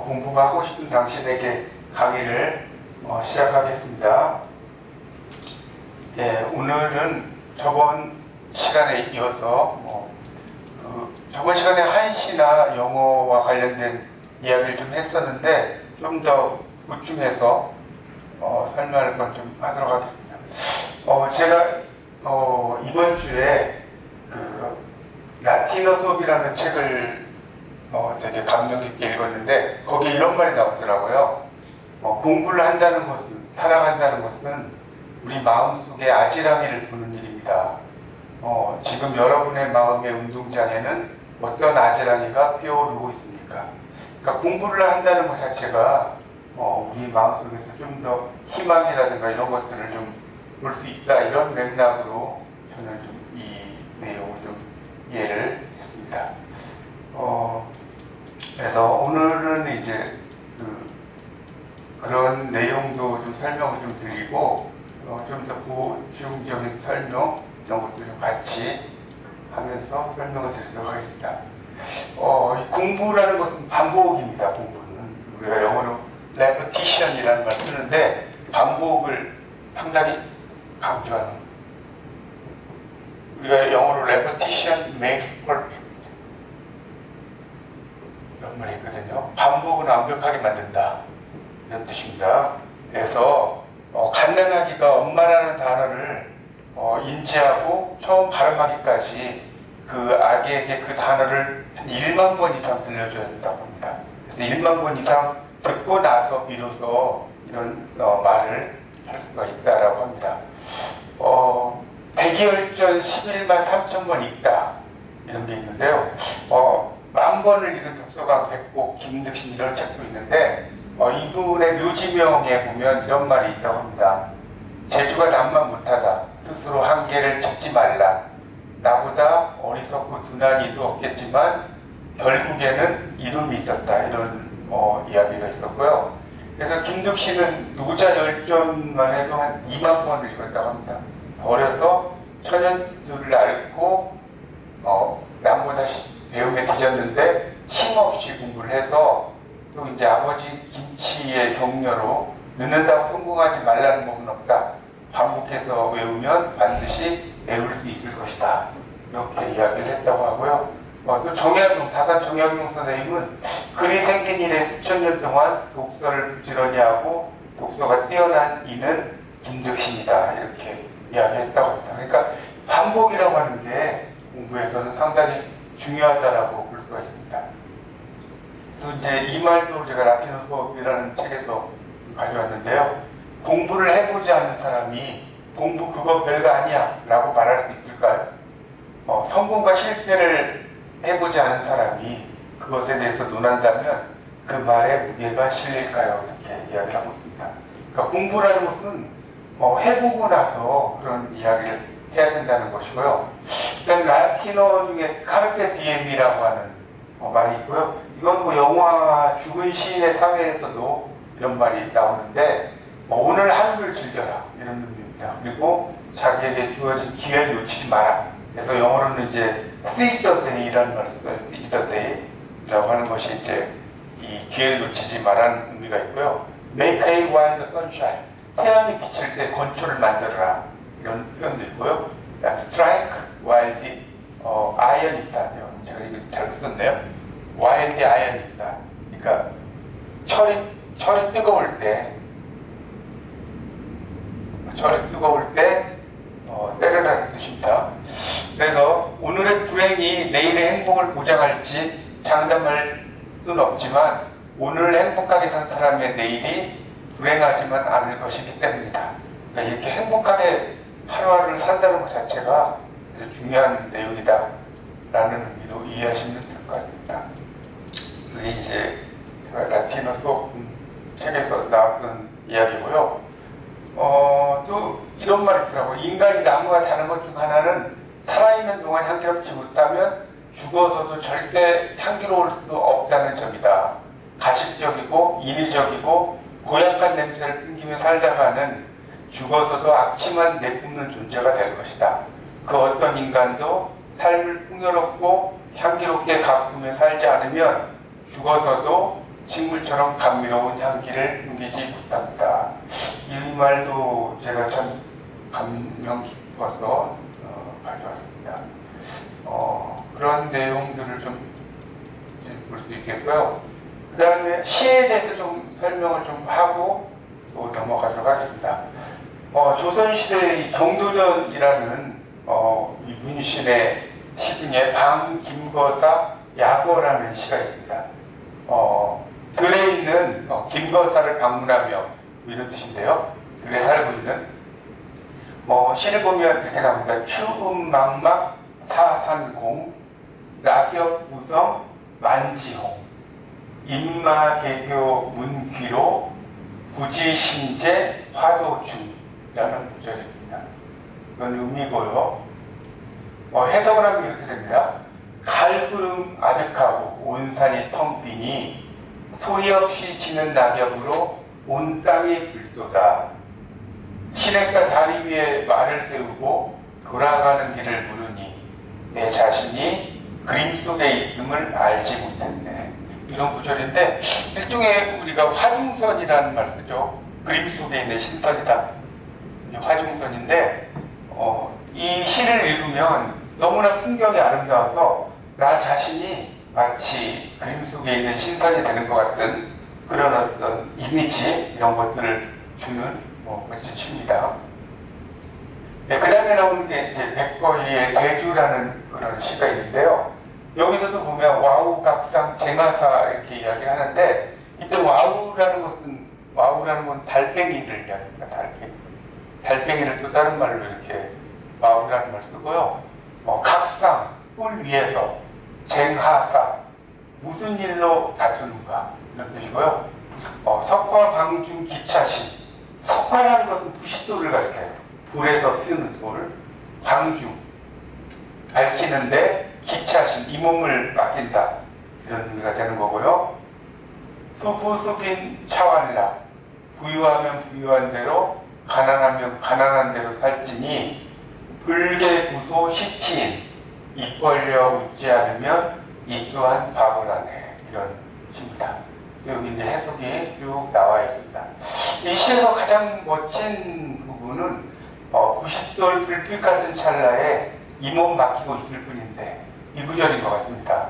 공부가 하고 싶은 당신에게 강의를 시작하겠습니다. 오늘은 저번 시간에 이어서 저번 시간에 한시나 영어와 관련된 이야기를 좀 했었는데 좀 더 보충해서 설명을 좀 하도록 하겠습니다. 제가 이번 주에 라틴어 수업이라는 책을 되게 감명 깊게 읽었는데 거기에 이런 말이 나오더라고요. 공부를 한다는 것은, 사랑한다는 것은 우리 마음속에 아지랑이를 부는 일입니다. 지금 여러분의 마음의 운동장에는 어떤 아지랑이가 피어오르고 있습니까? 그러니까 공부를 한다는 것 자체가 우리 마음속에서 좀 더 희망이라든가 이런 것들을 좀 볼 수 있다, 이런 맥락으로 저는 좀 이 내용을 좀 이해를 했습니다. 그래서 오늘은 이제 그런 내용도 좀 설명을 좀 드리고 좀 더 보충적인 설명 이런 것도 좀 같이 하면서 설명을 드리도록 하겠습니다. 공부라는 것은 반복입니다. 공부는 우리가 영어로 repetition이라는 말 쓰는데 반복을 상당히 강조하는, 우리가 영어로 repetition makes perfect 이런 말이 있거든요. 반복은 완벽하게 만든다, 이런 뜻입니다. 그래서 갓난아기가 엄마라는 단어를 인지하고 처음 발음하기까지 그 아기에게 그 단어를 한 1만 번 이상 들려줘야 된다고 합니다. 그래서 1만 번 이상 듣고 나서 비로소 이런 말을 할 수가 있다라고 합니다. 백이혈전 11만 3천 번 읽다, 이런 게 있는데요. 10,000번을 읽은 독서가 백복 김득신, 이런 책도 있는데 이분의 묘지명에 보면 이런 말이 있다고 합니다. 재주가 남만 못하다, 스스로 한계를 짓지 말라. 나보다 어리석고 둔한 이도 없겠지만 결국에는 이름이 있었다, 이런 이야기가 있었고요. 그래서 김득신은 노자열전만 해도 한 2만 번을 읽었다고 합니다. 어려서 천연두를 앓고 남보다 배움에 뒤졌는데 힘없이 공부를 해서 또 이제 아버지 김치의 격려로 늦는다고 성공하지 말라는 법은 없다, 반복해서 외우면 반드시 외울 수 있을 것이다, 이렇게 이야기를 했다고 하고요. 또 다산 정약용 선생님은 글이 생긴 이래 수천 년 동안 독서를 부지런히 하고 독서가 뛰어난 이는 김득신이다, 이렇게 이야기했다고 합니다. 그러니까 반복이라고 하는 게 공부에서는 상당히 중요하다라고 볼 수가 있습니다. 그래서 이제 이 말도 제가 라틴어 수업이라는 책에서 가져왔는데요. 공부를 해보지 않은 사람이 공부 그거 별거 아니야 라고 말할 수 있을까요? 성공과 실패를 해보지 않은 사람이 그것에 대해서 논한다면 그 말에 무게가 실릴까요? 이렇게 이야기를 하고 있습니다. 그러니까 공부라는 것은 해보고 나서 그런 이야기를 해야 된다는 것이고요. 일단 라틴어 중에 카르페 디엠이라고 하는 말이 있고요. 이건 영화 죽은 시인의 사회에서도 이런 말이 나오는데 오늘 하루를 즐겨라, 이런 의미입니다. 그리고 자기에게 주어진 기회를 놓치지 마라. 그래서 영어로는 이제 seize the day라는 말을 써요. seize the day라고 하는 것이 이제 이 기회를 놓치지 마라는 의미가 있고요. make hay while the sun shines, 태양이 비칠 때 건초를 만들어라, 이런 표현도 있고요. strike while the iron is hot, 제가 이거 잘못 썼네요. while the iron is hot, 그러니까 철이 뜨거울 때 때려라는 뜻입니다. 그래서 오늘의 불행이 내일의 행복을 보장할지 장담할 수는 없지만 오늘 행복하게 산 사람의 내일이 불행하지만 않을 것이기 때문이다. 그러니까 이렇게 행복하게 하루하루를 산다는 것 자체가 아주 중요한 내용이다 라는 의미로 이해하시면 될 것 같습니다. 그게 이제 제가 라틴어 수업 책에서 나왔던 이야기고요. 또 이런 말이 있더라고요. 인간이 나무와 다른 것 중 하나는 살아있는 동안 향기롭지 못하면 죽어서도 절대 향기로울 수 없다는 점이다. 가식적이고 인위적이고 고약한 냄새를 풍기며 살다가는 죽어서도 악취만 내뿜는 존재가 될 것이다. 그 어떤 인간도 삶을 풍요롭고 향기롭게 가꾸며 살지 않으면 죽어서도 식물처럼 감미로운 향기를 숨기지 못합니다. 이 말도 제가 참 감명 깊어서 가져왔습니다. 그런 내용들을 좀 볼 수 있겠고요. 그 다음에 시에 대해서 좀 설명을 좀 하고 또 넘어가도록 하겠습니다. 조선시대의 경도전이라는 이 문신의 시 중에 방김거사 야거라는 시가 있습니다. 들에 있는 김거사를 방문하며 이런 뜻인데요. 들에 살고 있는 시를 보면 이렇게 나옵니다. 추음망막 사산공 낙엽우성 만지홍 인마개교 문귀로 부지신제 화도중이라는 구절이 있습니다. 이건 의미고요. 해석을 하면 이렇게 됩니다. 갈구름 아득하고 온 산이 텅 비니 소리 없이 지는 낙엽으로 온 땅이 불도다. 시냇가 다리 위에 말을 세우고 돌아가는 길을 물으니 내 자신이 그림 속에 있음을 알지 못했네. 이런 구절인데 일종의 우리가 화중선이라는 말 쓰죠. 그림 속에 있는 신선이다. 화중선인데 이 시를 읽으면 너무나 풍경이 아름다워서 나 자신이 마치 그림 속에 있는 신선이 되는 것 같은 그런 어떤 이미지 이런 것들을 주는 멋진 시입니다. 네, 그 다음에 나오는 게 이제 백거희의 대주라는 그런 시가 있는데요. 여기서도 보면 와우각상 쟁하사 이렇게 이야기를 하는데 이때 와우라는 건 달팽이를 이야기합니다. 달팽이를 또 다른 말로 이렇게 와우라는 말 쓰고요. 각상 뿔 위에서 쟁하사 무슨 일로 다투는가 이런 뜻이고요. 석화방중 기차신 석화라는 것은 부싯돌을 가리켜요. 불에서 피우는 돌. 방중 밝히는데 기차신 이 몸을 맡긴다 이런 의미가 되는 거고요. 수부수빈 차환이라 부유하면 부유한 대로 가난하면 가난한 대로 살지니 불개부소 시치인 입 벌려 웃지 않으면 이 또한 바보라네 이런 시입니다. 그래서 여기 이제 해석이 쭉 나와 있습니다. 이 시에서 가장 멋진 부분은 부싯돌 불빛 같은 찰나에 이 몸 맡기고 있을 뿐인데 이 구절인 것 같습니다.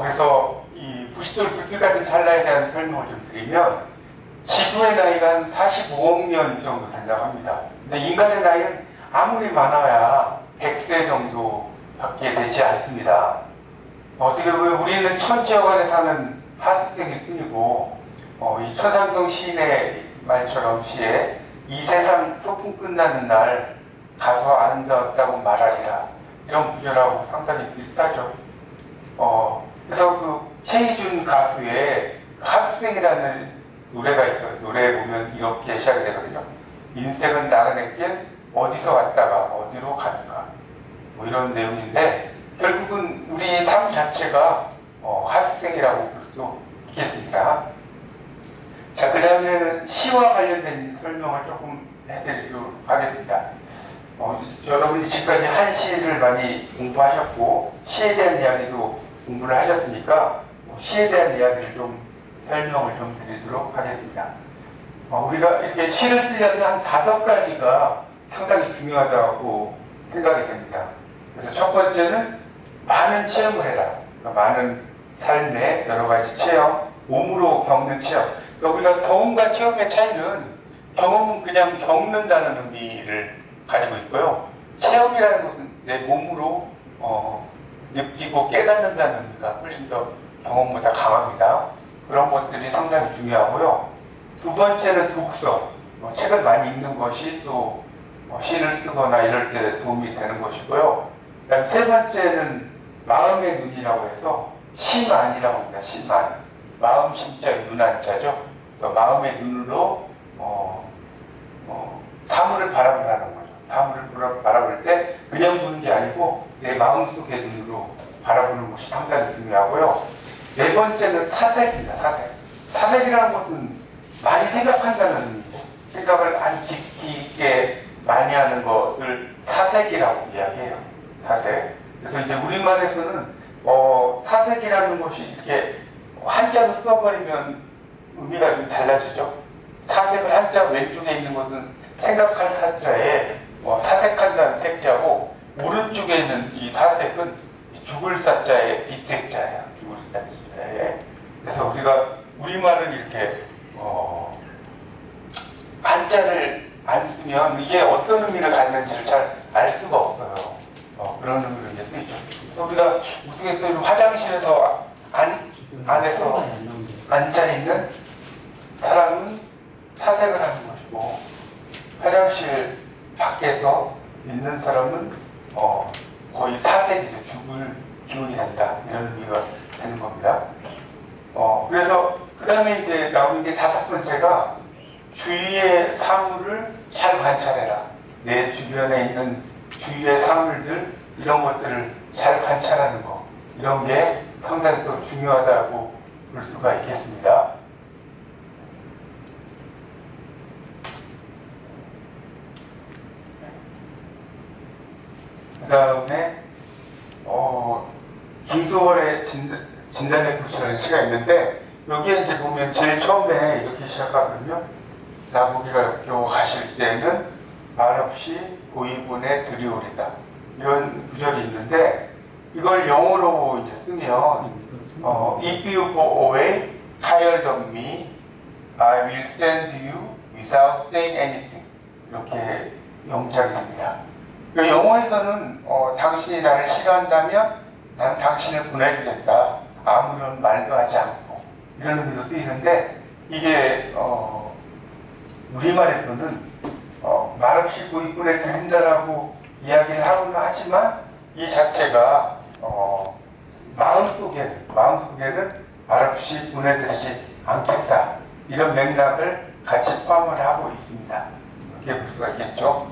그래서 이 부싯돌 불빛 같은 찰나에 대한 설명을 좀 드리면 지구의 나이가 한 45억 년 정도 된다고 합니다. 근데 인간의 나이는 아무리 많아야 100세 정도밖에 되지 않습니다. 어떻게 보면 우리는 천지역 안에 사는 하숙생일 뿐이고 이 천상동 시인의 말처럼 시에 이 세상 소풍 끝나는 날 가서 아름다웠다고 말하리라 이런 구절하고 상당히 비슷하죠. 그래서 그 최희준 가수의 하숙생이라는 노래가 있어요. 노래에 보면 이렇게 시작이 되거든요. 인생은 나그네 길 어디서 왔다가 어디로 가는가 뭐 이런 내용인데 결국은 우리 삶 자체가 하숙생이라고 볼 수도 있겠습니다. 자, 그 다음에는 시와 관련된 설명을 조금 해드리도록 하겠습니다. 여러분이 지금까지 한시를 많이 공부하셨고 시에 대한 이야기도 공부를 하셨으니까 시에 대한 이야기를 좀 설명을 좀 드리도록 하겠습니다. 우리가 이렇게 시를 쓰려면 한 5가지가 상당히 중요하다고 생각이 됩니다. 그래서 첫 번째는 많은 체험을 해라. 그러니까 많은 삶의 여러 가지 체험, 몸으로 겪는 체험. 그러니까 우리가 경험과 체험의 차이는 경험은 그냥 겪는다는 의미를 가지고 있고요. 체험이라는 것은 내 몸으로 느끼고 깨닫는다는 의미가 훨씬 더 경험보다 강합니다. 그런 것들이 상당히 중요하고요. 두 번째는 독서. 책을 많이 읽는 것이 또 시를 쓰거나 이럴 때 도움이 되는 것이고요. 그다음 세 번째는 마음의 눈이라고 해서 심안이라고 합니다. 심안. 마음 심자의 눈 한자죠. 그래서 마음의 눈으로 사물을 바라보라는 거죠. 사물을 바라볼 때 그냥 보는 게 아니고 내 마음속의 눈으로 바라보는 것이 상당히 중요하고요. 네 번째는 사색입니다. 사색. 사색이라는 것은 많이 생각한다는 의미죠. 생각을 아주 깊이 있게 많이 하는 것을 사색이라고 이야기해요. 사색. 그래서 이제 우리말에서는 사색이라는 것이 이렇게 한자로 써버리면 의미가 좀 달라지죠. 사색을 한자 왼쪽에 있는 것은 생각할 사자에 사색한다는 색자고, 오른쪽에 있는 이 사색은 죽을 사자의 비색자예요. 죽을 사자에. 그래서 우리가 우리말은 이렇게 한자를 안 쓰면 이게 어떤 의미를 갖는지를 잘 알 수가 없어요. 그런 의미로 이제 쓰이죠. 그래서 우리가 우스갯소리로 화장실에서 안에서 앉아있는 사람은 사색을 하는 것이고, 화장실 밖에서 있는 사람은 거의 사색이죠. 죽을 기운이 난다, 이런 의미가 되는 겁니다. 그래서 그 다음에 이제 나오는 게 다섯 번째가 주위의 사물을 잘 관찰해라. 내 주변에 있는 주위의 사물들, 이런 것들을 잘 관찰하는 거, 이런 게 상당히 또 중요하다고 볼 수가 있겠습니다. 그 다음에 김소월의 진단해보시라는 시가 있는데, 여기에 이제 보면 제일 처음에 이렇게 시작하거든요. 나보기가 역겨 가실 때는 말없이 고이군에 들이오리다, 이런 구절이 있는데, 이걸 영어로 이제 쓰면 If you go away tired of me, I will send you without saying anything, 이렇게 영작이 됩니다. 영어에서는 당신이 나를 싫어한다면 난 당신을 보내주겠다, 아무런 말도 하지 않고, 이런 의미로 쓰이는데, 이게 우리말에서는 말없이 고이군에 들린다라고 이야기를 하고는 하지만, 이 자체가 마음속에는 말없이 보내드리지 않겠다, 이런 맥락을 같이 포함을 하고 있습니다. 이렇게 볼 수가 있겠죠.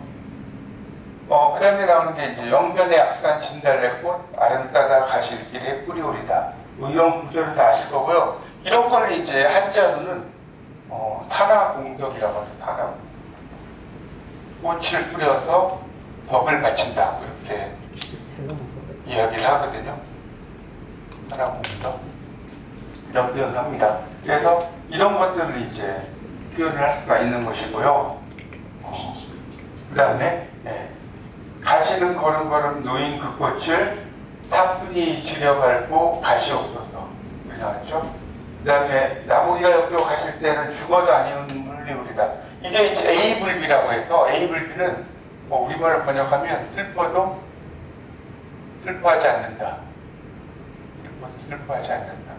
그 다음에 나오는 게 이제 영변의 악산 진달래꽃 아름다다 가실 길에 뿌리오리다, 이런 구절을 다 아실 거고요. 이런 걸 이제 한자로는 산화공덕이라고 하죠. 산화공덕. 꽃을 뿌려서 덕을 바친다, 그렇게 이야기를 하거든요. 산화공덕, 이런 표현을 합니다. 그래서 이런 것들을 이제 표현을 할 수가 있는 것이고요. 그 다음에 가시는 걸음걸음 놓인 그 꽃을 사뿐히 지려밟고 가시옵소서, 나왔죠. 그 다음에 나보기가 역겨 가실 때는 죽어도 아니운 물리우리다. 이게 이제 에이블비라고 해서, 에이블비는 우리말로 번역하면 슬퍼도 슬퍼하지 않는다, 슬퍼도 슬퍼하지 않는다,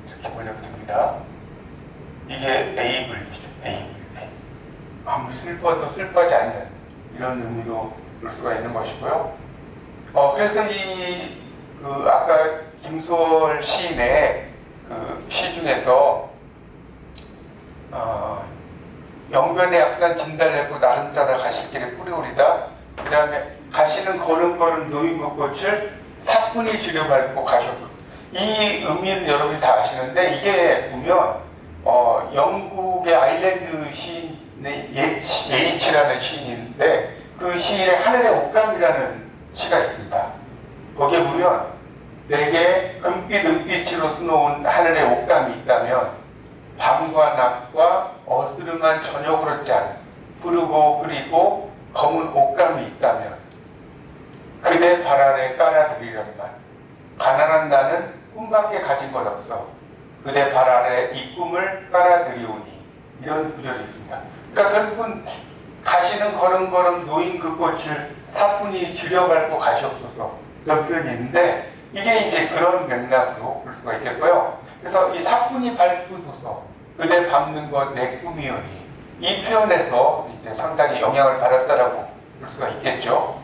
이렇게 번역됩니다. 이게 에이블비죠. 에이블비. 아무리 슬퍼도 슬퍼하지 않는, 이런 의미로 볼 수가 있는 것이고요. 그래서 아까 김소월 시인의 그 시 중에서 영변의 약산 진달래꽃 아름다다 가실 길에 뿌리오리다, 그 다음에 가시는 걸음걸음 놓인 그 꽃을 사뿐히 지려밟고 가셔도, 이 의미는 여러분이 다 아시는데, 이게 보면 영국의 아일랜드 시인의 예이치라는 시인인데, 그 시인의 하늘의 옷감이라는 시가 있습니다. 거기에 보면 내게 금빛 은빛으로 수놓은 하늘의 옷감이 있다면, 밤과 낮과 어스름한 저녁으로 짠 푸르고 흐리고 검은 옷감이 있다면 그대 발 아래 깔아드리련만. 가난한 나는 꿈밖에 가진 것 없어 그대 발 아래 이 꿈을 깔아드리오니, 이런 구절이 있습니다. 그러니까 결국은 가시는 걸음걸음 놓인 그 꽃을 사뿐히 지려밟고 가시옵소서, 이런 표현이 있는데, 이게 이제 그런 맥락으로 볼 수가 있겠고요. 그래서 이 사뿐히 밟으소서 그대 밟는 것 내 꿈이오니, 이 표현에서 이제 상당히 영향을 받았다라고 볼 수가 있겠죠.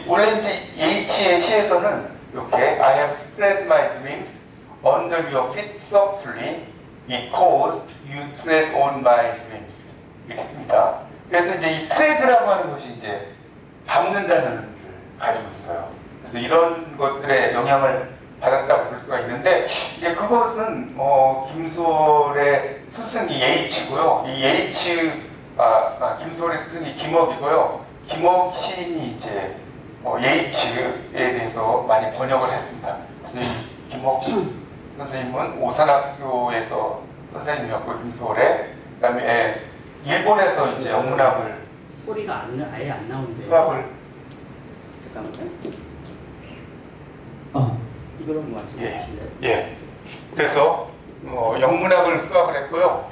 원래 이제 H의 시에서는 이렇게 I have spread my dreams under your feet softly because you tread on my dreams, 이렇게 씁니다. 그래서 이제 이 트레드라고 하는 것이 이제 밟는다는 의미를 가지고 있어요. 그래서 이런 것들의 영향을 받았다고 볼 수가 있는데, 이제 그것은 김소월의 스승이 예이치고요. 이 김소월의 스승이 김옥이고요. 김옥 시인이 이제 예이치에 대해서 많이 번역을 했습니다. 그래서 이 김옥 선생님은 오산학교에서 선생님이었고 김소월에 그다음에 일본에서 이제 영문학을 소리가 아예 안 나오는데. 수학을 잠깐만요. 아, 이걸로 말씀해 주실래요? 예. 그래서 영문학을 수학을 했고요.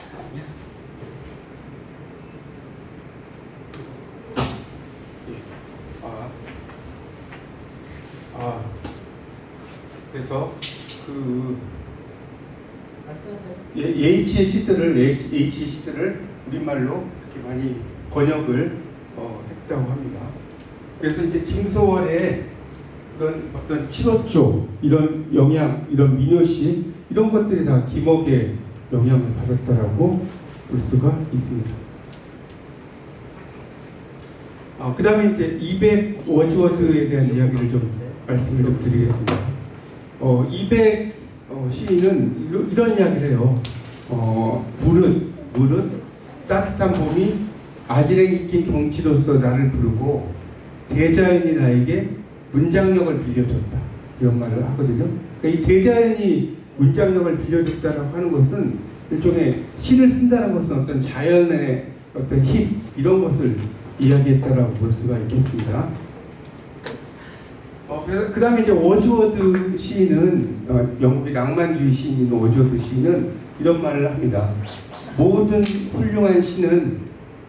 그래서 그 말씀하세요. 예이치의 시들을 우리말로 이렇게 많이 번역을 했다고 합니다. 그래서 이제 김소월의 그런 어떤 칠호조 이런 영향, 이런 민요시 이런 것들이 다 김옥의 영향을 받았다라고 볼 수가 있습니다. 그 다음에 이제 200 워즈워드에 대한 이야기를 좀 말씀을 좀 드리겠습니다. 200 시인은 이런 이야기를 해요. 무릇 따뜻한 봄이 아지랭이 낀 경치로서 나를 부르고 대자연이 나에게 문장력을 빌려줬다. 이런 말을 하거든요. 그러니까 이 대자연이 문장력을 빌려줬다라고 하는 것은 일종의 시를 쓴다는 것은 어떤 자연의 어떤 힘 이런 것을 이야기했다라고 볼 수가 있겠습니다. 그 다음에 이제 워즈워드 시인은 영국의 낭만주의 시인인 워즈워드 시인은 이런 말을 합니다. 모든 훌륭한 시는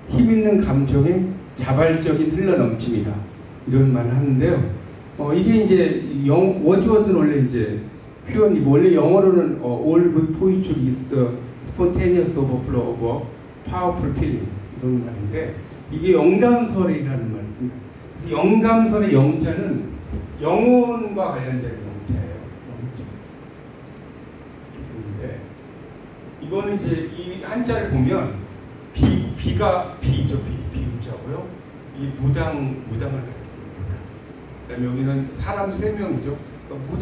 힘 있는 감정의 자발적인 흘러넘침이다. 이런 말을 하는데요. 이게 이제 워즈워드는 원래 이제 표현이고 원래 영어로는 all good poetry is the spontaneous overflow of a powerful feeling 이런 말인데 이게 영감설이라는 말입니다. 그래서 영감설의 영자는 영혼과 관련된 영자예요. 영자. 이거는 이제 이 한자를 보면 비가 비죠. 비자고요. 이 무당을 가리킵니다. 그다음에 여기는 사람 3명이죠. 그러니까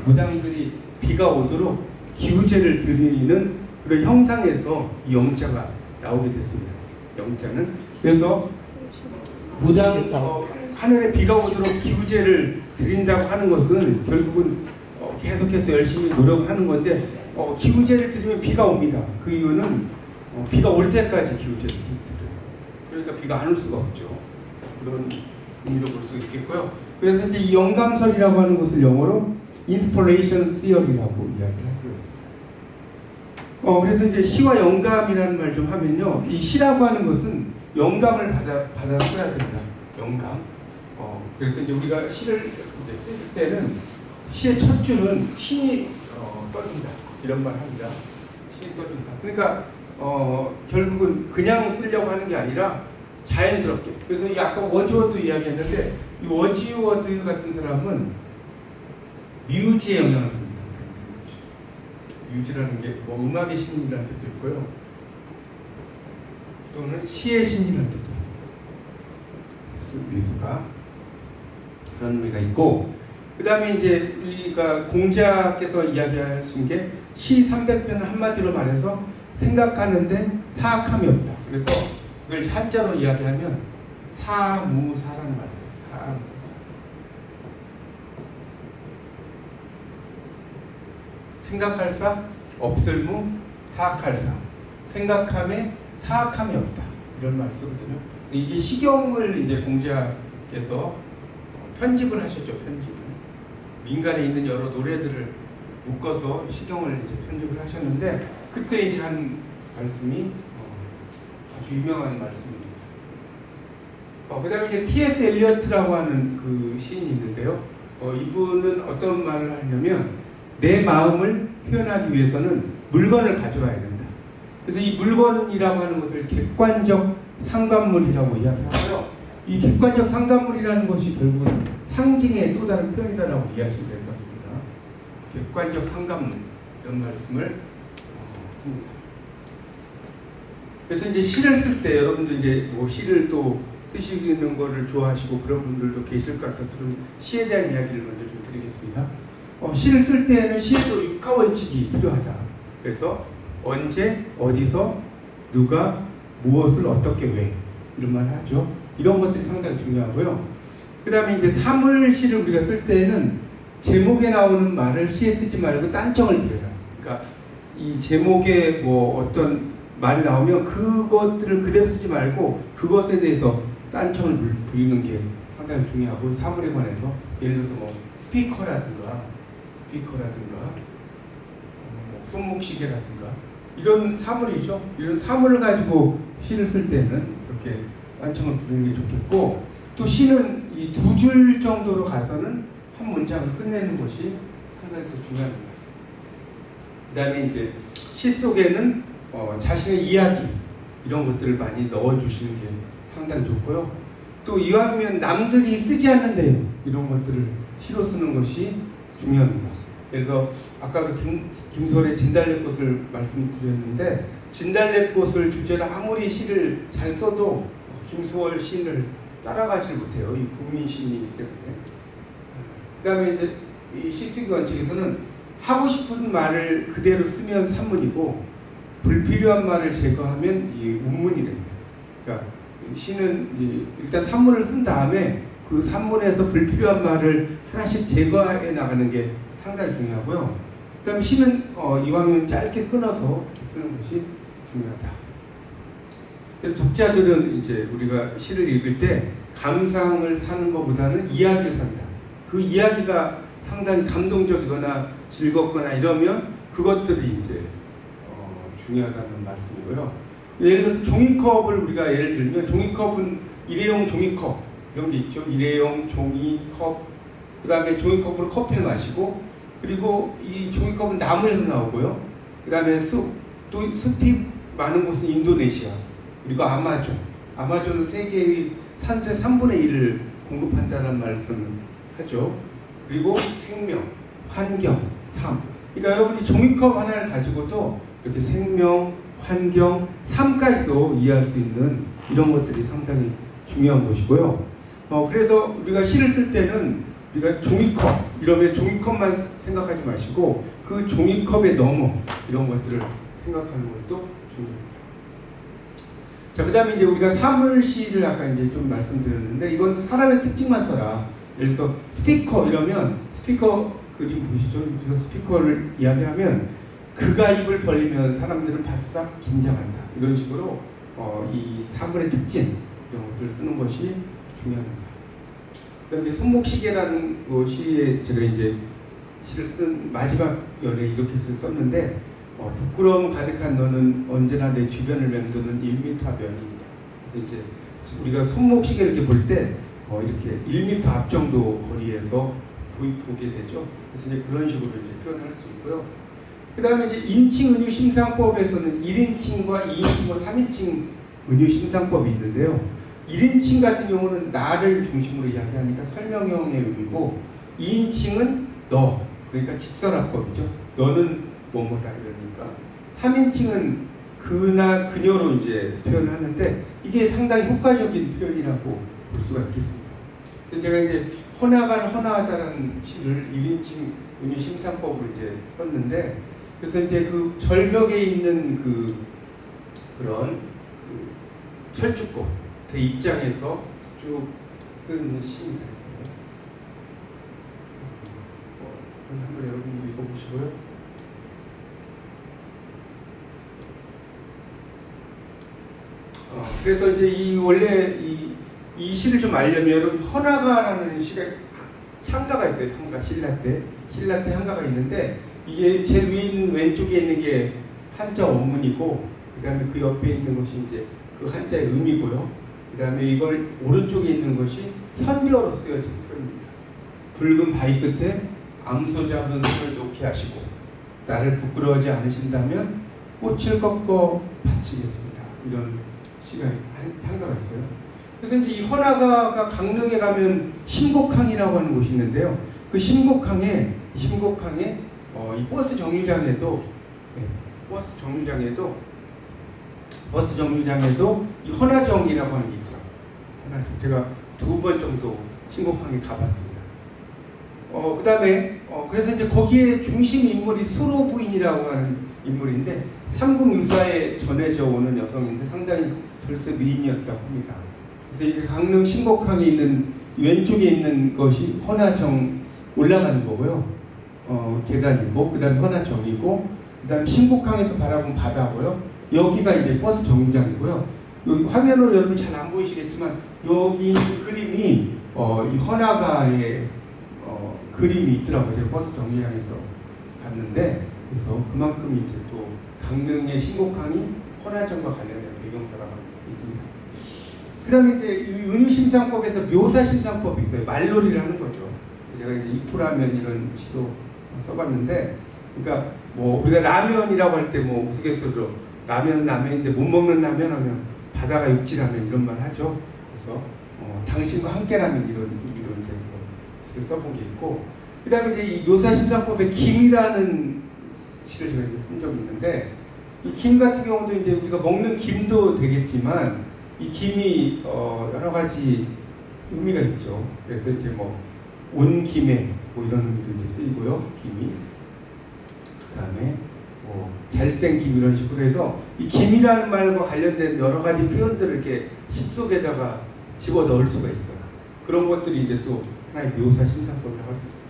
무당들이 비가 오도록 기우제를 드리는 그런 형상에서 이 영자가 나오게 됐습니다. 영자는 그래서 무당 하늘에 비가 오도록 기우제를 드린다고 하는 것은 결국은 계속해서 열심히 노력을 하는 건데 기우제를 드리면 비가 옵니다. 그 이유는 비가 올 때까지 기우제를 드려요. 그러니까 비가 안 올 수가 없죠. 그런 의미로 볼 수 있겠고요. 그래서 이제 이 영감설이라고 하는 것을 영어로 inspiration theory라고 이야기를 할 수가 있습니다. 그래서 이제 시와 영감이라는 말 좀 하면요, 이 시라고 하는 것은 영감을 받아 써야 된다. 영감. 그래서 이제 우리가 시를 이제 쓸 때는 시의 첫 줄은 신이 써준다. 이런 말 합니다. 신이 써준다. 그러니까 결국은 그냥 쓰려고 하는 게 아니라 자연스럽게. 그래서 이 아까 워즈워드 이야기했는데 이 워즈워드 같은 사람은 뮤즈의 영향을 받는다. 뮤즈라는 게 뭐 음악의 신이라는 뜻도 있고요. 또는 시의 신이라는 뜻도 있습니다. 뮤즈가 그런 의미가 있고, 그 다음에 이제 우리가 공자께서 이야기하신 게 시 300편을 한마디로 말해서 생각하는데 사악함이 없다. 그래서 이걸 한자로 이야기하면 사무사라는 말이에요. 사무사. 생각할 사, 없을 무, 사악할 사. 생각함에 사악함이 없다. 이런 말 쓰거든요. 이게 시경을 이제 공자께서 편집을 하셨죠. 편집을. 민간에 있는 여러 노래들을 묶어서 시경을 이제 편집을 하셨는데 그때 이제 한 말씀이 아주 유명한 말씀입니다. 그 다음에 이제 T.S. 엘리어트라고 하는 그 시인이 있는데요. 이분은 어떤 말을 하냐면 내 마음을 표현하기 위해서는 물건을 가져와야 된다. 그래서 이 물건이라고 하는 것을 객관적 상관물이라고 이야기하고요. 이 객관적 상관물이라는 것이 결국은 상징의 또 다른 표현이다라고 이해하시면 될 것 같습니다. 객관적 상관물 이런 말씀을 합니다. 그래서 이제 시를 쓸 때 여러분들 이제 뭐 시를 또 쓰시는 거를 좋아하시고 그런 분들도 계실 것 같아서 좀 시에 대한 이야기를 먼저 좀 드리겠습니다. 시를 쓸 때는 시에도 육하 원칙이 필요하다. 그래서 언제, 어디서, 누가, 무엇을 어떻게 왜 이런 말 하죠. 이런 것들이 상당히 중요하고요. 그 다음에 이제 사물시를 우리가 쓸 때에는 제목에 나오는 말을 시에 쓰지 말고 딴청을 들여라. 그러니까 이 제목에 뭐 어떤 말이 나오면 그것들을 그대로 쓰지 말고 그것에 대해서 딴청을 부리는 게 상당히 중요하고, 사물에 관해서 예를 들어서 뭐 스피커라든가 뭐 손목시계라든가 이런 사물이죠. 이런 사물을 가지고 시를 쓸 때는 이렇게 딴청을 부리는 게 좋겠고, 또 시는 이 2줄 정도로 가서는 한 문장을 끝내는 것이 상당히 또 중요합니다. 그 다음에 이제 시 속에는 자신의 이야기 이런 것들을 많이 넣어주시는 게 상당히 좋고요. 또 이왕이면 남들이 쓰지 않는 내용 이런 것들을 시로 쓰는 것이 중요합니다. 그래서 아까 그 김소월의 진달래꽃을 말씀드렸는데, 진달래꽃을 주제로 아무리 시를 잘 써도 김소월 시인을 따라가지 못해요. 이 국민 시인이기 때문에. 그 다음에 이제 이 시쓰기 원칙에서는 하고 싶은 말을 그대로 쓰면 산문이고, 불필요한 말을 제거하면 이 운문이 됩니다. 그러니까 시는 일단 산문을 쓴 다음에 그 산문에서 불필요한 말을 하나씩 제거해 나가는 게 상당히 중요하고요. 그 다음에 시는 이왕이면 짧게 끊어서 쓰는 것이 중요하다. 그래서 독자들은 이제 우리가 시를 읽을 때 감상을 사는 것보다는 이야기를 산다. 그 이야기가 상당히 감동적이거나 즐겁거나 이러면 그것들이 이제 중요하다는 말씀이고요. 예를 들어서 종이컵을 우리가 예를 들면, 종이컵은 일회용 종이컵 이런 게 있죠. 일회용 종이컵, 그 다음에 종이컵으로 커피를 마시고, 그리고 이 종이컵은 나무에서 나오고요. 그 다음에 또 숲이 많은 곳은 인도네시아, 그리고 아마존은 세계의 산소의 3분의 1을 공급한다는 말씀을 하죠. 그리고 생명, 환경, 삶. 그러니까 여러분이 종이컵 하나를 가지고도 이렇게 생명, 환경, 삶까지도 이해할 수 있는 이런 것들이 상당히 중요한 것이고요. 그래서 우리가 시를 쓸 때는 우리가 종이컵 이러면 종이컵만 생각하지 마시고 그 종이컵에 넘어 이런 것들을 생각하는 것도 중요합니다. 자, 그 다음에 이제 우리가 사물시를 아까 이제 좀 말씀드렸는데, 이건 사람의 특징만 써라. 예를 들어서 스피커 이러면, 스피커 그림 보이시죠? 그래서 스피커를 이야기하면 그가 입을 벌리면 사람들은 바싹 긴장한다. 이런 식으로 이 사물의 특징 이런 것들을 쓰는 것이 중요합니다. 그다음에 손목시계라는 것이 제가 이제 시를 쓴 마지막 연에 이렇게 썼는데, 부끄러움 가득한 너는 언제나 내 주변을 맴도는 1m 면입니다. 그래서 이제 우리가 손목시계를 이렇게 볼 때 이렇게 1m 앞 정도 거리에서 보게 되죠. 그래서 이제 그런 식으로 이제 표현할 수 있고요. 그 다음에 이제 인칭 은유 심상법에서는 1인칭과 2인칭과 3인칭 은유 심상법이 있는데요. 1인칭 같은 경우는 나를 중심으로 이야기하니까 설명형의 의미고, 2인칭은 너, 그러니까 직설합법이죠. 너는 뭐뭐다 이러니까. 3인칭은 그나 그녀로 이제 표현을 하는데, 이게 상당히 효과적인 표현이라고 볼 수가 있겠습니다. 그래서 제가 이제 허나하다라는 시를 1인칭 은유 심상법으로 이제 썼는데, 그래서 이제 그 절벽에 있는 그런 철쭉꽃의 입장에서 쭉 쓴 시입니다. 한번 여러분 읽어보시고요. 그래서 이제 원래 이 시를 좀 알려면, 여러분 허나가라는 시가 향가가 있어요. 향가, 신라테 향가가 있는데, 이게 제일 왼쪽에 있는 게 한자 원문이고, 그 다음에 그 옆에 있는 것이 이제 그 한자의 의미고요. 그 다음에 이걸 오른쪽에 있는 것이 현대어로 쓰여진 표현입니다. 붉은 바위 끝에 암소 잡은 손을 놓게 하시고 나를 부끄러워하지 않으신다면 꽃을 꺾어 바치겠습니다. 이런 시가 향가가 있어요. 그래서 이제 이 헌화가가 강릉에 가면 신곡항이라고 하는 곳이 있는데요. 그 신곡항에 이 버스 정류장에도 이 헌화정이라고 하는 게 있더라고요. 헌화정. 제가 2번 정도 신곡항에 가봤습니다. 그 다음에 그래서 이제 거기에 중심 인물이 수로 부인이라고 하는 인물인데, 삼국유사에 전해져 오는 여성인데 상당히 벌써 미인이었다고 합니다. 그래서 이 강릉 신곡항에 있는 왼쪽에 있는 것이 헌화정 올라가는 거고요. 계단이고, 그 다음에 헌화정이고, 그다음에 신곡항에서 바라본 바다고요. 여기가 이제 버스 정류장이고요. 여기 화면으로 여러분 잘 안 보이시겠지만 여기 그림이 이 헌화가의 그림이 있더라고요. 제가 버스 정류장에서 봤는데 그래서 그만큼 이제 또 강릉의 신곡항이 헌화전과 관련된 배경사가 있습니다. 그다음에 이제 이 은유심상법에서 묘사심상법이 있어요. 말놀이를 하는 거죠. 제가 이제 이프라면 이런 시도 써봤는데, 그러니까 뭐 우리가 라면이라고 할 때 뭐 우스갯소리로 라면인데 못 먹는 라면 하면 바다가 육지라면 이런 말 하죠. 그래서 당신과 함께라면 이런 이제 시를 써본 게 있고, 그다음에 이제 이 묘사심상법에 김이라는 시를 제가 이제 쓴 적이 있는데, 이 김 같은 경우도 이제 우리가 먹는 김도 되겠지만 이 김이 여러 가지 의미가 있죠. 그래서 이제 뭐 온 김에 뭐 이런 의미도 이제 쓰이고요. 김이. 그다음에 뭐 잘생김 이런 식으로 해서 이 김이라는 말과 관련된 여러 가지 표현들을 이렇게 시 속에다가 집어 넣을 수가 있어요. 그런 것들이 이제 또 하나의 묘사 심상법이라고 할 수 있어요.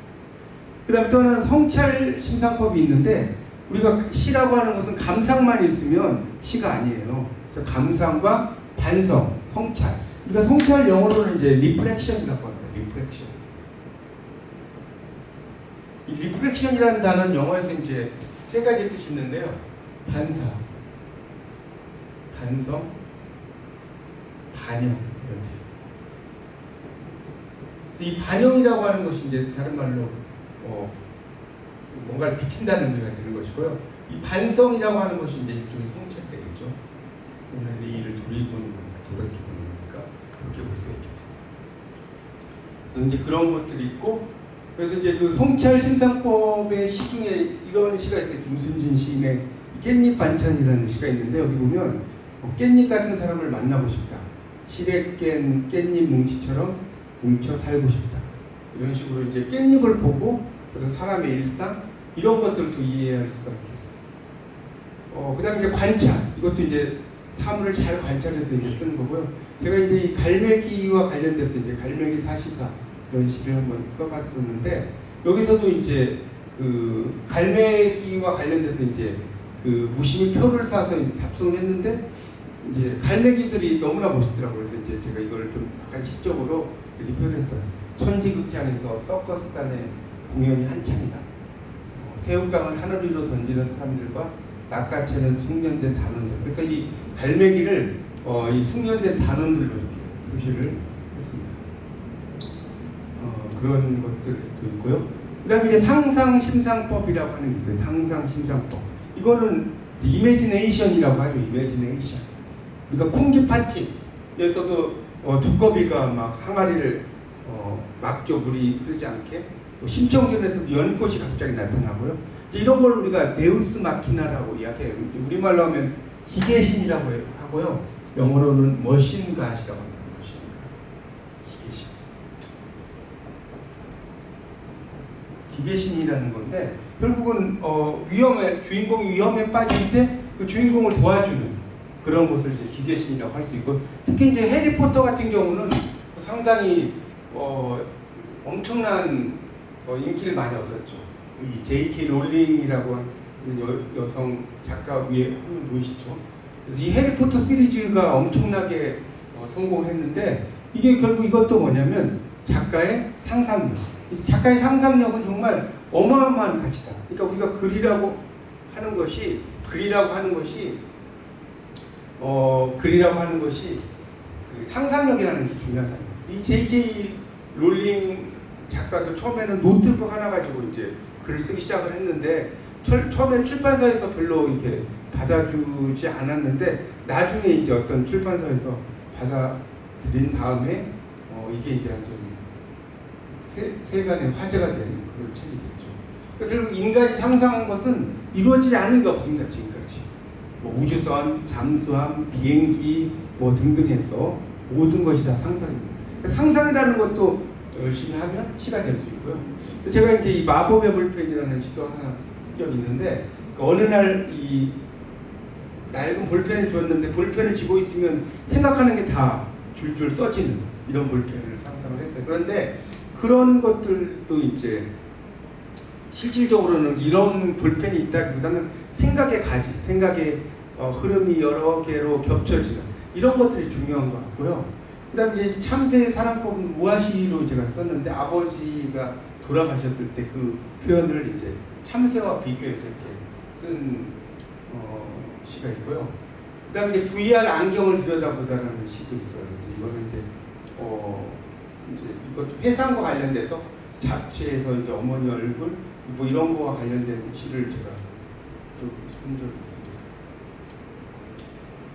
그다음에 또 하나는 성찰 심상법이 있는데, 우리가 시라고 하는 것은 감상만 있으면 시가 아니에요. 그래서 감상과 반성, 성찰. 우리가 성찰 영어로는 이제 리프렉션이라고 합니다. 리프렉션. 이 리프렉션이라는 단어는 영어에서 이제 세 가지 뜻이 있는데요. 반사, 반성, 반영 이런 뜻. 그래서 이 반영이라고 하는 것이 이제 다른 말로 뭔가를 비친다는 의미가 되는 것이고요. 이 반성이라고 하는 것이 이제 일종의 성찰되겠죠. 오늘의 일을 돌이켜보는 거니까 그렇게 볼 수 있겠습니다. 그래서 이제 그런 것들이 있고, 그래서 이제 그 성찰 심상법의 시 중에 이런 시가 있어요. 김순진 시인의 깻잎 반찬이라는 시가 있는데, 여기 보면 깻잎 같은 사람을 만나고 싶다. 실에 깬 깻잎 뭉치처럼 뭉쳐 살고 싶다. 이런 식으로 이제 깻잎을 보고 그래서 사람의 일상 이런 것들도 이해할 수가 있겠어요. 그다음에 이제 관찰, 이것도 이제 사물을 잘 관찰해서 이제 쓰는 거고요. 제가 이제 이 갈매기와 관련돼서 이제 갈매기 사시사 이런 시를 한번 써봤었는데, 여기서도 이제 그 갈매기와 관련돼서 이제 그 무심히 표를 사서 이제 탑승을 했는데, 이제 갈매기들이 너무나 멋있더라고요. 그래서 이제 제가 이걸 좀 약간 시적으로 이렇게 표현했어요. 천지극장에서 서커스단의 공연이 한창이다. 새우깡을 하늘 위로 던지는 사람들과 낚아채는 숙련된 단원들. 그래서 이 갈매기를 이 숙련된 단원들로 이렇게 표시를 했습니다. 그런 것들도 있고요. 그다음에 이제 상상심상법이라고 하는 게 있어요. 상상심상법. 이거는 이매지네이션이라고 하죠. 이매지네이션. 그러니까 콩쥐팥집에서도 두꺼비가 막 항아리를 막죠. 물이 흐르지 않게. 심청전에서 연꽃이 갑자기 나타나고요. 이런 걸 우리가 데우스 마키나라고 이야기해요. 우리말로 하면 기계신이라고 하고요. 영어로는 머신갓이라고 합니다. 기계신. 기계신이라는 건데, 결국은 주인공이 위험에 빠질 때 그 주인공을 도와주는 그런 것을 이제 기계신이라고 할 수 있고, 특히 이제 해리포터 같은 경우는 상당히 엄청난 인기를 많이 얻었죠. 이 J.K. 롤링이라고 하는 여성 작가 위에 화면 보이시죠? 그래서 이 해리포터 시리즈가 엄청나게 성공했는데, 이게 결국 이것도 뭐냐면 작가의 상상력. 작가의 상상력은 정말 어마어마한 가치다. 그러니까 우리가 글이라고 하는 것이 그 상상력이라는 게 중요하다. 이 J.K. 롤링 작가도 처음에는 노트북 하나 가지고 이제 글을 쓰기 시작을 했는데, 처음엔 출판사에서 별로 이렇게 받아주지 않았는데, 나중에 이제 어떤 출판사에서 받아들인 다음에 이게 이제 완전 세간의 화제가 된 그런 책이 됐죠. 그러니까 결국 인간이 상상한 것은 이루어지지 않은 게 없습니다. 지금까지 뭐 우주선, 잠수함, 비행기 뭐 등등 해서 모든 것이 다 상상입니다. 상상이라는 것도 열심히 하면 시가 될 수 있고요. 제가 이제 이 마법의 볼펜이라는 시도 하나 쓴 적이 있는데, 어느 날 이 낡은 볼펜을 주었는데 볼펜을 쥐고 있으면 생각하는 게 다 줄줄 써지는 이런 볼펜을 상상을 했어요. 그런데 그런 것들도 이제 실질적으로는 이런 볼펜이 있다기보다는 생각의 가지, 생각의 흐름이 여러 개로 겹쳐지는 이런 것들이 중요한 것 같고요. 그다음에 이제 참새의 사랑법은 무아시로 제가 썼는데 아버지가 돌아가셨을 때 그 표현을 이제 참새와 비교해서 이렇게 쓴 시가 있고요. 그다음에 이제 VR 안경을 들여다보다라는 시도 있어요. 이거는 이제 이것도 회상과 관련돼서 잡지에서 이제 어머니 얼굴 뭐 이런 거와 관련된 시를 제가 또 쓴 적이 있습니다.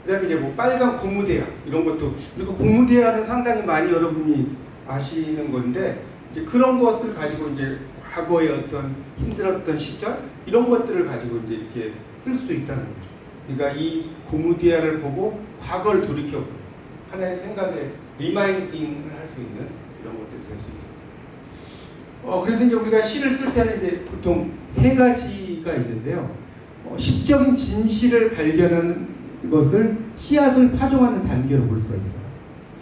그다음에 이제 뭐 빨간 고무대야 이런 것도 그리고 고무대야는 상당히 많이 여러분이 아시는 건데 이제 그런 것을 가지고 이제 과거의 어떤 힘들었던 시절 이런 것들을 가지고 이제 이렇게 쓸 수도 있다는 거죠. 그러니까 이 고무디아를 보고 과거를 돌이켜 하나의 생각에 리마인딩을 할 수 있는 이런 것들이 될 수 있습니다. 그래서 이제 우리가 시를 쓸 때는 이제 보통 세 가지가 있는데요. 시적인 진실을 발견하는 것을 씨앗을 파종하는 단계로 볼 수가 있어요.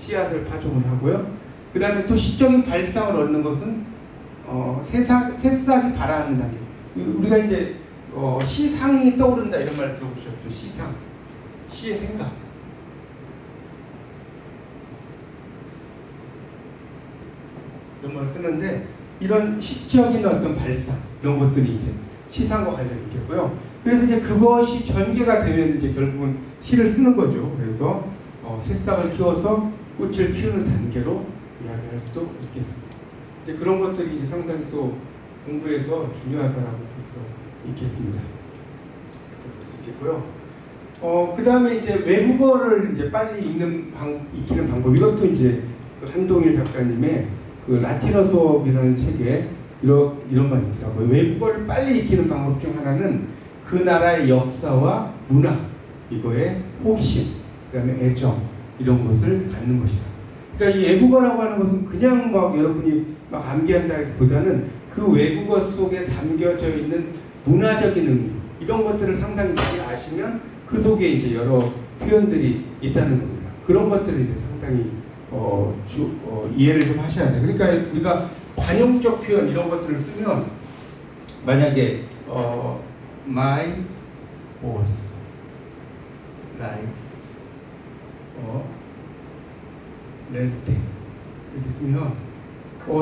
씨앗을 파종을 하고요. 그 다음에 또 시적인 발상을 얻는 것은 새싹이 발아하는 단계. 우리가 이제 시상이 떠오른다 이런 말 들어보셨죠? 시상, 시의 생각. 이런 말 쓰는데 이런 시적인 어떤 발상 이런 것들이 이제 시상과 관련이 있겠고요. 그래서 이제 그것이 전개가 되면 이제 결국은 시를 쓰는 거죠. 그래서 새싹을 키워서 꽃을 피우는 단계로 이야기할 수도 있겠습니다. 이제 그런 것들이 이제 상당히 또 공부에서 중요하다라고 볼 수 있겠습니다. 이렇게 볼 수 있겠고요. 그 다음에 이제 외국어를 이제 빨리 익히는 방법. 이것도 이제 그 한동일 작가님의 그 라틴어 수업이라는 책에 이런 말이 있더라고요. 외국어를 빨리 익히는 방법 중 하나는 그 나라의 역사와 문화, 이거에 호기심, 그 다음에 애정, 이런 것을 갖는 것이다. 그러니까 이 외국어라고 하는 것은 그냥 막 여러분이 막 암기한다기보다는 그 외국어 속에 담겨져 있는 문화적인 의미, 이런 것들을 상당히 많이 아시면 그 속에 이제 여러 표현들이 있다는 겁니다. 그런 것들을 이제 상당히 이해를 좀 하셔야 돼요. 그러니까 우리가 관용적 표현 이런 것들을 쓰면 만약에 my boss likes red tape 이렇게 쓰면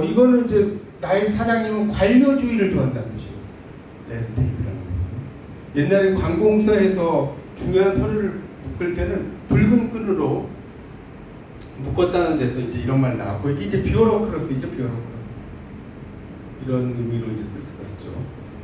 이거는 이제 나의 사장님은 관료주의를 좋아한다는 뜻이에요. red tape라는 것은 옛날에 관공서에서 중요한 서류를 묶을 때는 붉은 끈으로 묶었다는 데서 이제 이런 말 나왔고 이게 이제 비오로크러스이죠. 비오로크러스 이런 의미로 이제 쓸 수가 있죠.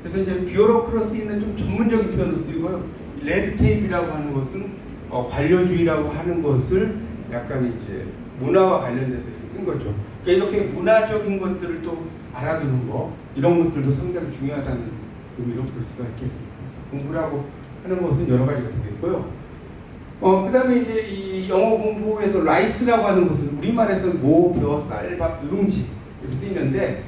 그래서 이제 비오로크러스는 좀 전문적인 표현으로 쓰이고요. 레드 테이프라고 하는 것은 관료주의라고 하는 것을 약간 이제 문화와 관련돼서 이렇게 쓴 거죠. 그러니까 이렇게 문화적인 것들을 또 알아두는 거 이런 것들도 상당히 중요하다는 의미로 볼 수가 있겠습니다. 그래서 공부라고 하는 것은 여러 가지가 되겠고요. 그 다음에 이제 이 영어 공부에서 라이스라고 하는 것은 우리말에서는 모, 벼, 쌀, 밥, 누룽지 이렇게 쓰이는데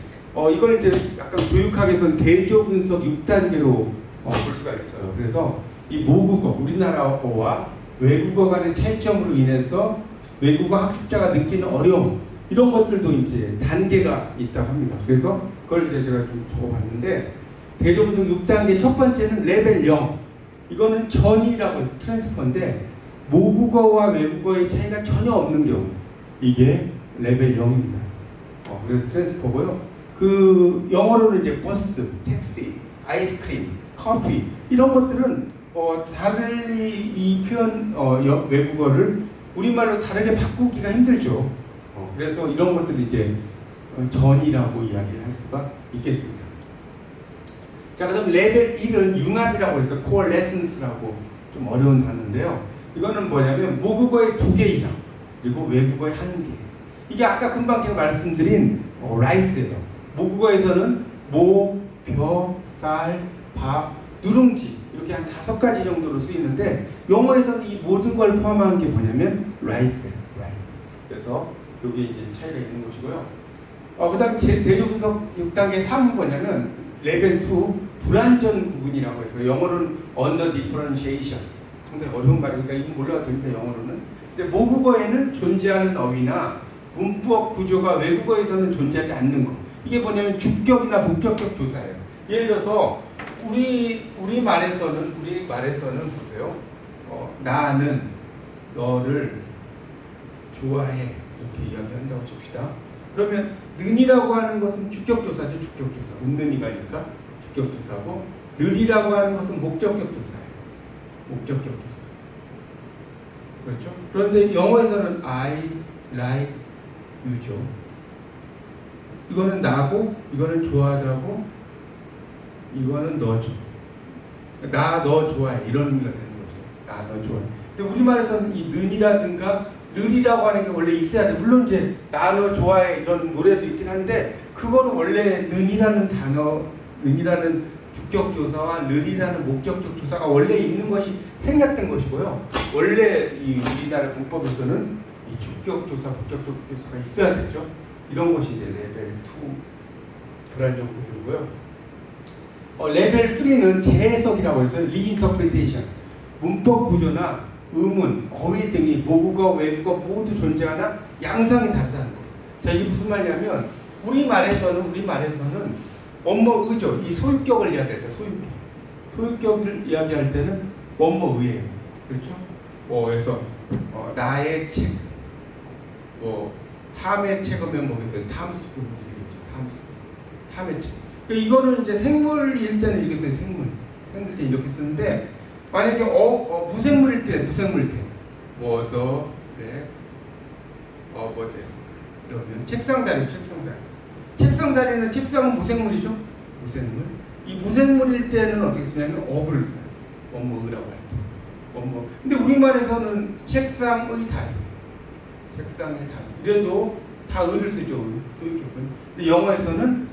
이걸 이제 약간 교육학에서는 대조 분석 6단계로 볼 수가 있어요. 그래서 이 모국어, 우리나라어와 외국어 간의 차이점으로 인해서 외국어 학습자가 느끼는 어려움 이런 것들도 이제 단계가 있다고 합니다. 그래서 그걸 이제 제가 좀 적어봤는데 대조 분석 6단계 첫 번째는 레벨 0 이거는 전이라고 해서 트랜스퍼인데 모국어와 외국어의 차이가 전혀 없는 경우 이게 레벨 0입니다. 그래서 트랜스퍼고요. 그 영어로는 이제 버스, 택시, 아이스크림, 커피 이런 것들은 달리 이 표현 외국어를 우리말로 다르게 바꾸기가 힘들죠. 그래서 이런 것들을 이제 전이라고 이야기를 할 수가 있겠습니다. 자, 그다음 레벨 1은 융합이라고 해서 core lessons라고 좀 어려운 단어인데요. 이거는 뭐냐면 모국어의 2개 이상 그리고 외국어의 1개. 이게 아까 금방 제가 말씀드린 라이스예요. 모국어에서는 모, 벼, 쌀, 밥, 누룽지 이렇게 한 5가지 정도로 쓰이는데 영어에서는 이 모든 걸 포함한 게 뭐냐면 라이스예요. 라이스. 그래서 여기 이제 차이가 있는 것이고요. 그 다음 대조 분석 6단계 3은 뭐냐면 레벨 2 불완전 구분이라고 해서 영어로는 under differentiation 상당히 어려운 말이니까 이건 몰라도 됩니다. 영어로는. 근데 모국어에는 존재하는 어휘나 문법 구조가 외국어에서는 존재하지 않는 거. 이게 뭐냐면 주격이나 목적격 조사예요. 예를 들어서 우리 말에서는 보세요. 나는 너를 좋아해 이렇게 이야기한다고 칩시다. 그러면 는이라고 하는 것은 주격조사죠. 주격조사. 웃는이가니까 주격조사고, 를이라고 하는 것은 목적격조사예요. 목적격조사. 그렇죠? 그런데 영어에서는 I like you죠. 이거는 나고, 이거는 좋아하다고, 이거는 너죠. 나 너 좋아해 이런 의미가 되는 거죠. 나 너 좋아해. 근데 우리말에서는 이 는이라든가 늘이라고 하는 게 원래 있어야 돼. 물론 이제 나 너 좋아해 이런 노래도 있긴 한데, 그거는 원래 는이라는 단어, 는이라는 주격조사와 늘이라는 목적적 조사가 원래 있는 것이 생략된 것이고요. 원래 이 우리나라 문법에서는 이 주격조사, 목적적 조사가 있어야 되죠. 이런 것이 이제 레벨 2 불안정 구조고요. 레벨 3는 재해석이라고 해서 리인터프리테이션. 문법 구조나 의문, 어휘 등이 모국어, 외국어 모두 존재하나 양상이 다르다는 거. 자, 이게 무슨 말이냐면 우리말에서는 원모의죠. 이 소유격을 이야기할 때 소유격을 이야기할 때는 원모의예요. 그렇죠? 그래서 나의 책, 탐의 책이면 뭐겠어요? 탐스푼 탐의 책. 이거는 이제 생물일 때는 이렇게 써요. 생물일 때 이렇게 쓰는데, 만약에 무생물일 때 뭐 데스크 이러면 책상 다리는 책상은 무생물이죠. 무생물. 이 무생물일 때는 어떻게 쓰냐면 어부를 써요. 원모의라고 할 때. 근데 우리말에서는 책상의 다리. 이래도 다 의를 쓰죠. 소유격은. 근데 영어에서는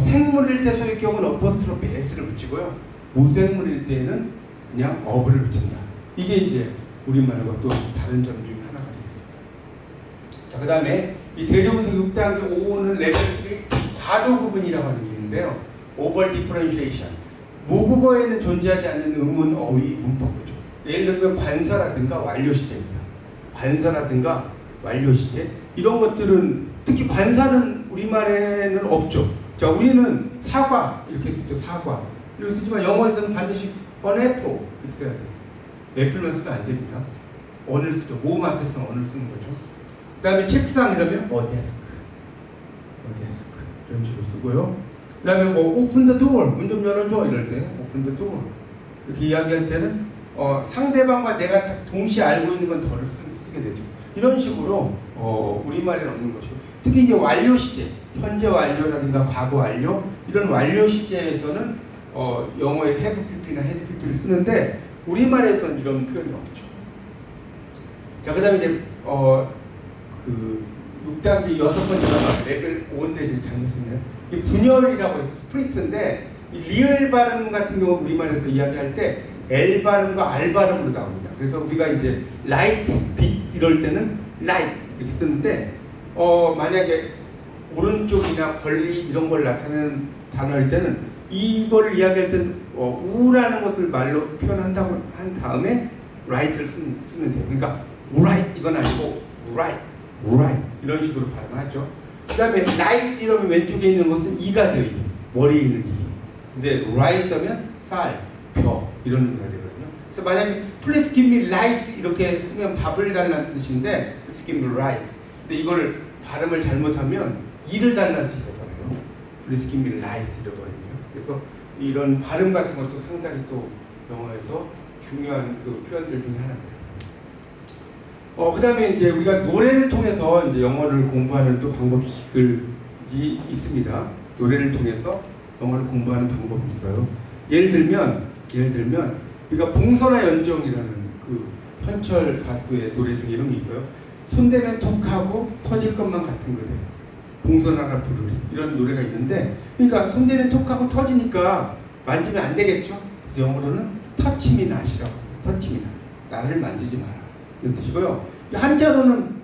생물일 때 소유격은 어퍼스트로피 s를 붙이고요. 무생물일 때는 그냥 어부를 붙인다. 이게 이제 우리말과 또 다른 점 중에 하나가 되겠습니다. 자, 그 다음에 이 대조분석 6단계 5는 레벨 3 과도 구분이라고 하는 게 있는데요. 오버 디퍼런시에이션. 모국어에는 존재하지 않는 의문, 어휘, 문법이죠. 예를 들면 관사라든가 완료시제입니다. 관사라든가 완료시제. 이런 것들은, 특히 관사는 우리말에는 없죠. 자, 우리는 사과 이렇게 쓰죠. 사과 이렇게 쓰지만 영어에서는 반드시 an apple 이렇게 써야 돼요. 애플만 쓰면 안 됩니다. on을 쓰죠. 모음 앞에서는 on을 쓰는 거죠. 그 다음에 책상 이러면 a desk 이런 식으로 쓰고요. 그 다음에 open the door, 문 좀 열어줘 이럴 때 open the door 이렇게 이야기할 때는 상대방과 내가 동시에 알고 있는 건 더를 쓰게 되죠. 이런 식으로 우리말에는 없는 것이고, 특히 이제 완료 시제, 현재 완료라든가 과거 완료, 이런 완료 시제에서는 영어의 have pp나 had pp를 쓰는데 우리말에서는 이런 표현이 없죠. 자, 그다음에 이제 그 6단계 6번째가 레벨 5인데 지금 잘못 쓰네요. 이게 분열이라고 해서 스프리트인데, 이 리을 발음 같은 경우 우리말에서 이야기할 때 L 발음과 R 발음으로 나옵니다. 그래서 우리가 이제 light, 빛 이럴 때는 light 이렇게 쓰는데, 만약에 오른쪽이나 권리 이런 걸 나타내는 단어일 때는 이걸 이야기할 때는 우라는 것을 말로 표현한다고 한 다음에 right를 쓰면 돼요. 그러니까 right 이건 아니고 right 이런 식으로 발음하죠. 그 다음에 nice 이러면 왼쪽에 있는 것은 이가 돼요. 머리에 있는 이. 근데 right 쓰면 쌀, 벼 이런 의미가 되거든요. 그래서 만약에 please give me rice 이렇게 쓰면 밥을 달라는 뜻인데 please give me rice. 근데 이걸 발음을 잘못하면 이를 달라는 뜻이 되거든요. please give me rice 이러거든요. 그래서 이런 발음 같은 것도 상당히 또 영어에서 중요한 그 표현들 중에 하나입니다. 그 다음에 이제 우리가 노래를 통해서 이제 영어를 공부하는 또 방법들이 있습니다. 노래를 통해서 영어를 공부하는 방법이 있어요. 예를 들면 우리가 봉선화 연정이라는 그 현철 가수의 노래 중에 이런 게 있어요. 손대면 톡하고 터질 것만 같은 거래요. 봉선화가 부르리 이런 노래가 있는데, 그러니까 손대면 톡하고 터지니까 만지면 안 되겠죠. 그래서 영어로는 touch me not이라고. touch me not. 나를 만지지 마라. 이런 뜻이고요. 한자로는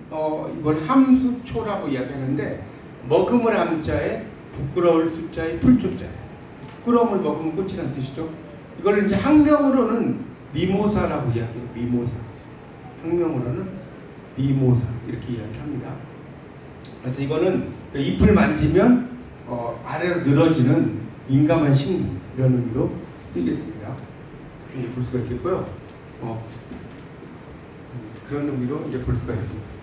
이걸 함수초라고 이야기하는데, 머금을 함자에 부끄러울 숫자에 풀초자에, 부끄러움을 머금은 꽃이라는 뜻이죠. 이걸 이제 학명으로는 미모사라고 이야기해요. 미모사. 학명으로는 미모사 이렇게 이야기합니다. 그래서 이거는 잎을 만지면 아래로 늘어지는 민감한 식물 이런 의미로 쓰이게 됩니다. 볼 수가 있겠고요. 그런 의미로 이제 볼 수가 있습니다.